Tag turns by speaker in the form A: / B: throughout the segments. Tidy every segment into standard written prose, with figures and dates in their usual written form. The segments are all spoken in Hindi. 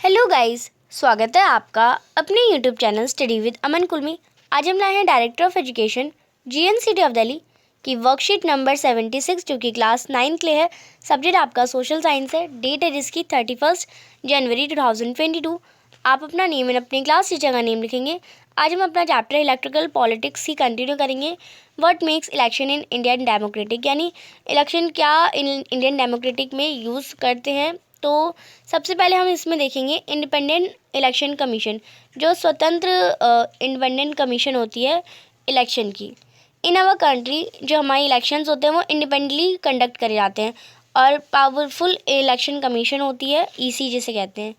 A: हेलो गाइस, स्वागत है आपका अपने यूट्यूब चैनल स्टडी विद अमन कुल में। आज हम लाए हैं director of education GNCT of Delhi की वर्कशीट नंबर 76 जो कि क्लास 9 के लिए है। सब्जेक्ट आपका सोशल साइंस है। डेट है जिसकी 31 जनवरी 2022। आप अपना नेम एंड अपनी क्लास टीचर का नेम लिखेंगे। आज हम अपना चैप्टर इलेक्ट्रिकल पॉलिटिक्स ही कंटिन्यू करेंगे। What makes election in Indian democratic, यानी इलेक्शन क्या इंडियन डेमोक्रेटिक में यूज़ करते हैं। तो सबसे पहले हम इसमें देखेंगे इंडिपेंडेंट इलेक्शन कमीशन, जो स्वतंत्र इंडिपेंडेंट कमीशन होती है इलेक्शन की। इन आवर कंट्री जो हमारे इलेक्शंस होते हैं वो इंडिपेंडेंटली कंडक्ट करे जाते हैं और पावरफुल इलेक्शन कमीशन होती है, ईसी जिसे कहते हैं।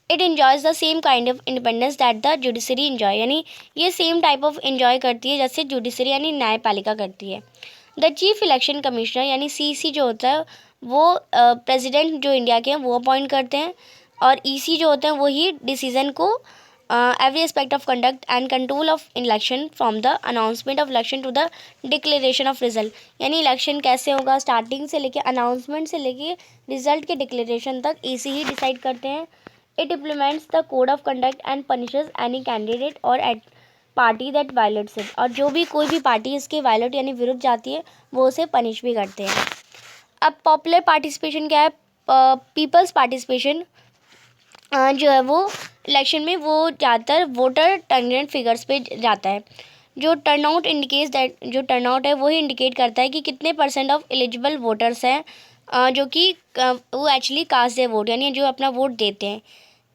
A: It enjoys the same kind of independence that the judiciary enjoy, यानी ये सेम टाइप ऑफ इन्जॉय करती है जैसे जुडिशरी यानी न्यायपालिका करती है। द चीफ इलेक्शन कमिश्नर यानी सीसी जो होता है वो प्रेसिडेंट जो इंडिया के हैं वो अपॉइंट करते हैं, और ईसी जो होते हैं वो ही डिसीजन को every aspect of conduct and control of election from the announcement of election to the declaration of result, यानी इलेक्शन कैसे होगा स्टार्टिंग से लेके अनाउंसमेंट से लेके रिजल्ट के डिक्लेरेशन तक ईसी ही डिसाइड करते हैं। It implements the code of conduct and punishes any candidate or at party that violates it, और जो भी कोई भी पार्टी इसके वायलेट यानी विरुद्ध जाती है वो उसे पनिश भी करते हैं। अब पॉपुलर पार्टिसिपेशन क्या है? पीपल्स पार्टिसिपेशन जो है वो इलेक्शन में वो ज़्यादातर वोटर टर्नआउट फिगर्स पे जाता है। जो टर्नआउट इंडिकेट्स दैट, जो टर्नआउट है वही इंडिकेट करता है कि कितने परसेंट ऑफ एलिजिबल वोटर्स हैं जो कि वो एक्चुअली कास्ट देयर वोट, यानी जो अपना वोट देते हैं।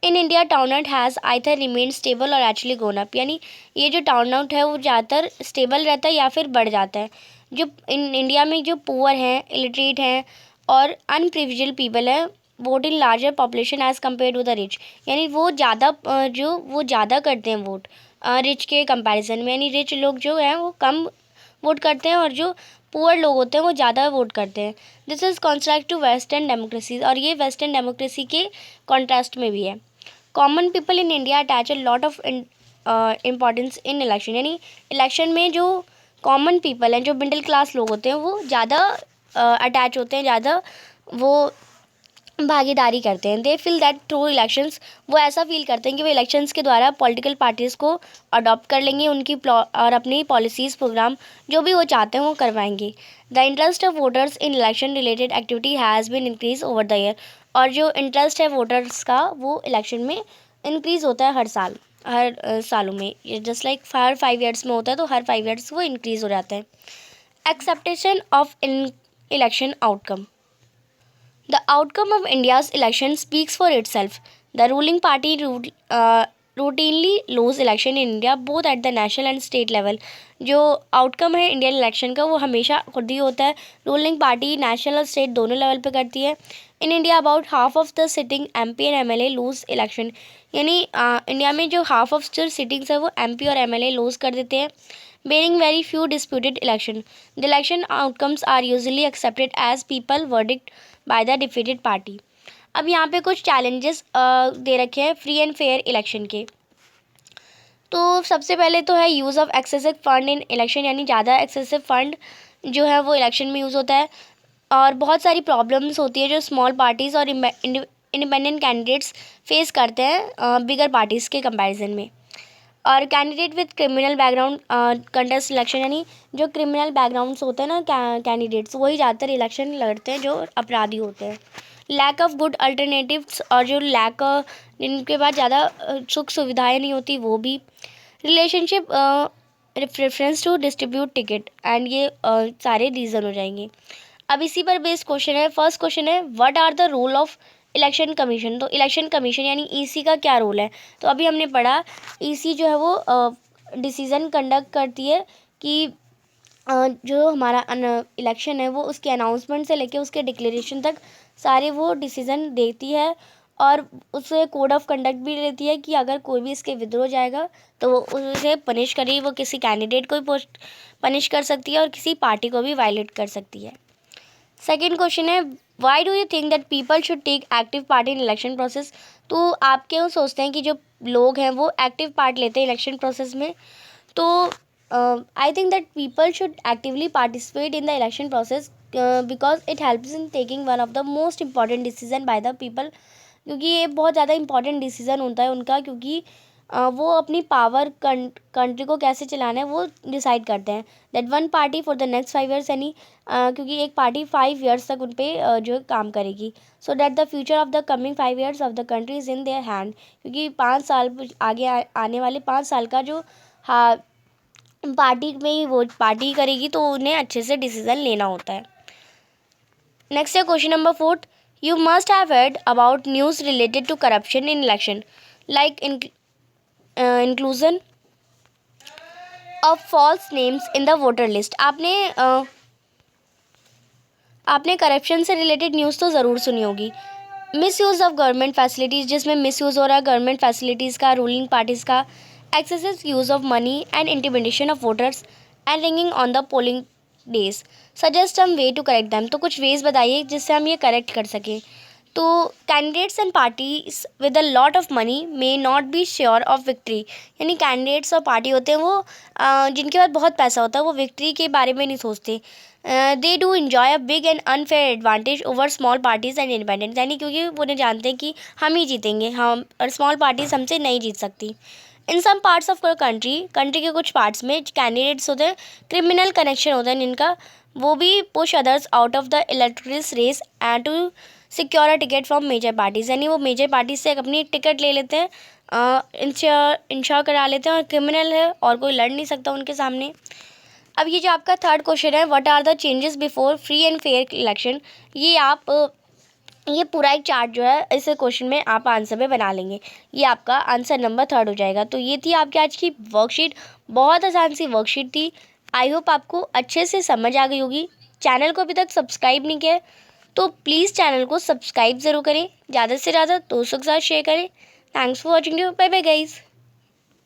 A: In India turnout has either remain stable or actually gone up, यानी ये जो टाउनआउट है वो ज़्यादातर स्टेबल रहता है या फिर बढ़ जाता है। जो इन इंडिया में जो पुअर हैं, इलिटरेट हैं और अनप्रिविलेज्ड पीपल है vote in larger population as compare to the rich, यानी वो ज़्यादा करते हैं वोट रिच के कंपैरिजन में, यानी रिच लोग जो हैं वो कम वोट करते हैं और जो पुअर लोग होते हैं वो ज़्यादा वोट करते हैं। This is contrast to western democracy, और ये वेस्टर्न डेमोक्रेसी के कॉन्ट्रास्ट में भी है। Common people in India attach a lot of importance in election, यानी इलेक्शन में जो कॉमन पीपल हैं, जो मिडिल क्लास लोग होते हैं वो ज़्यादा अटैच होते हैं, ज़्यादा वो भागीदारी करते हैं। They feel that through elections, वो ऐसा फील करते हैं कि वो इलेक्शंस के द्वारा पॉलिटिकल पार्टीज़ को अडॉप्ट कर लेंगे, उनकी और अपनी पॉलिसीज़ प्रोग्राम जो भी वो चाहते हैं वो करवाएंगे। The interest of voters in election related activity has been increase over the year, और जो इंटरेस्ट है वोटर्स का वो इलेक्शन में इंक्रीज़ होता है हर साल, हर सालों में। जस्ट लाइक हर 5 ईयर्स में होता है तो हर 5 ईयर्स वो इंक्रीज़ हो जाता है। Acceptation of election outcome, the outcome of India's election speaks for itself. The ruling party routinely lose election in India both at the national and state level. जो आउटकम है इंडियन इलेक्शन का वो हमेशा खुद ही होता है। रूलिंग पार्टी नेशनल और स्टेट दोनों लेवल पे करती है। In India about half of the sitting MP and MLA lose election, यानी इंडिया में जो हाफ ऑफ जो सिटिंग्स है वो एमपी और एमएलए लूज कर देते हैं। Barring very few disputed election, the election outcomes are usually accepted as people verdict by the defeated party. अब यहाँ पे कुछ चैलेंजेस दे रखे हैं फ्री एंड फेयर इलेक्शन के। तो सबसे पहले तो है use of excessive fund in election, यानी ज़्यादा एक्सेसिव फंड जो है वो इलेक्शन में यूज़ होता है, और बहुत सारी प्रॉब्लम्स होती है जो स्मॉल पार्टीज़ और इंडिपेंडेंट कैंडिडेट्स फेस करते हैं बिगर पार्टीज़ के कंपैरिजन में। और candidate with criminal background contest election, यानी जो क्रिमिनल बैकग्राउंड्स होते हैं ना कैंडिडेट्स वही ज़्यादातर इलेक्शन लड़ते हैं जो अपराधी होते हैं। लैक ऑफ गुड अल्टरनेटिव्स, और जो लैक जिनके पास ज़्यादा सुख सुविधाएं नहीं होती वो भी। Relationship preference to distribute ticket, and ये सारे रीज़न हो जाएंगे। अब इसी पर बेस्ड क्वेश्चन है। फर्स्ट क्वेश्चन है what are the role of election commission. तो इलेक्शन कमीशन यानी ईसी का क्या रोल है? तो अभी हमने पढ़ा ईसी जो है वो डिसीज़न कंडक्ट करती है कि जो हमारा इलेक्शन है वो उसके अनाउंसमेंट से लेके उसके डिक्लेरेशन तक सारे वो डिसीज़न देती है, और उसे कोड ऑफ कंडक्ट भी देती है कि अगर कोई भी इसके विद्रोह जाएगा तो वो उसे पनिश करेगी। वो किसी कैंडिडेट को भी पनिश कर सकती है और किसी पार्टी को भी वायलेट कर सकती है। सेकेंड क्वेश्चन है why do you think that people should take active part in election process. तो आप क्यों सोचते हैं कि जो लोग हैं वो एक्टिव पार्ट लेते हैं इलेक्शन प्रोसेस में? तो I think that people should actively participate in the election process because it helps in taking one of the most important decision by the people क्योंकि ये बहुत ज़्यादा इंपॉर्टेंट डिसीज़न होता है उनका, क्योंकि वो अपनी पावर कंट्री को कैसे चलाना है वो डिसाइड करते हैं। That one party for the next 5 years, यानी क्योंकि एक पार्टी 5 ईयर्स तक उन पर जो है काम करेगी। So that the future of the coming 5 years of the country is in their hand, क्योंकि 5 साल आगे आने वाले 5 साल का जो हाँ पार्टी में ही वो पार्टी करेगी, तो उन्हें अच्छे से डिसीज़न लेना होता है। नेक्स्ट है question number 4। You must have heard about news related to corruption in election, like inclusion of false names in the voter list। आपने करप्शन से रिलेटेड न्यूज़ तो ज़रूर सुनी होगी। Misuse of government facilities, जिसमें मिस यूज़ हो रहा है गवर्नमेंट फैसिलिटीज़ का, रूलिंग पार्टीज़ का, excessive use of money and intimidation of voters and rigging on the polling days. Suggest some way to correct them. तो कुछ वेज बताइए जिससे हम ये करेक्ट कर सकें। तो candidates and parties with a lot of money may not be sure of victory, यानी कैंडिडेट्स और पार्टी होते हैं वो जिनके पास बहुत पैसा होता है वो विक्ट्री के बारे में नहीं सोचते। They do enjoy a big and unfair advantage over small parties and independent, यानी क्योंकि वो उन्हें जानते हैं कि हम ही जीतेंगे, हम और स्मॉल पार्टीज हमसे नहीं जीत सकती। इन सम पार्ट्स ऑफ कंट्री के कुछ पार्ट्स में कैंडिडेट्स होते हैं क्रिमिनल कनेक्शन होता है जिनका, वो भी push others out of the electoral race and to secure a ticket from major parties, यानी वो मेजर पार्टीज से अपनी टिकट ले लेते हैं, इंश्योर करा लेते हैं, और क्रिमिनल है और कोई लड़ नहीं सकता उनके सामने। अब ये जो आपका थर्ड क्वेश्चन है, what are the changes before free and fair election, ये पूरा एक चार्ट जो है इस क्वेश्चन में आप आंसर में बना लेंगे। ये आपका आंसर नंबर 3 हो जाएगा। तो ये थी आपकी आज की वर्कशीट, बहुत आसान सी वर्कशीट थी। आई होप आपको अच्छे से समझ आ गई होगी। चैनल को अभी तक सब्सक्राइब नहीं किया है तो प्लीज़ चैनल को सब्सक्राइब ज़रूर करें, ज़्यादा से ज़्यादा दोस्तों के साथ शेयर करें। Thanks for watching you, bye bye guys.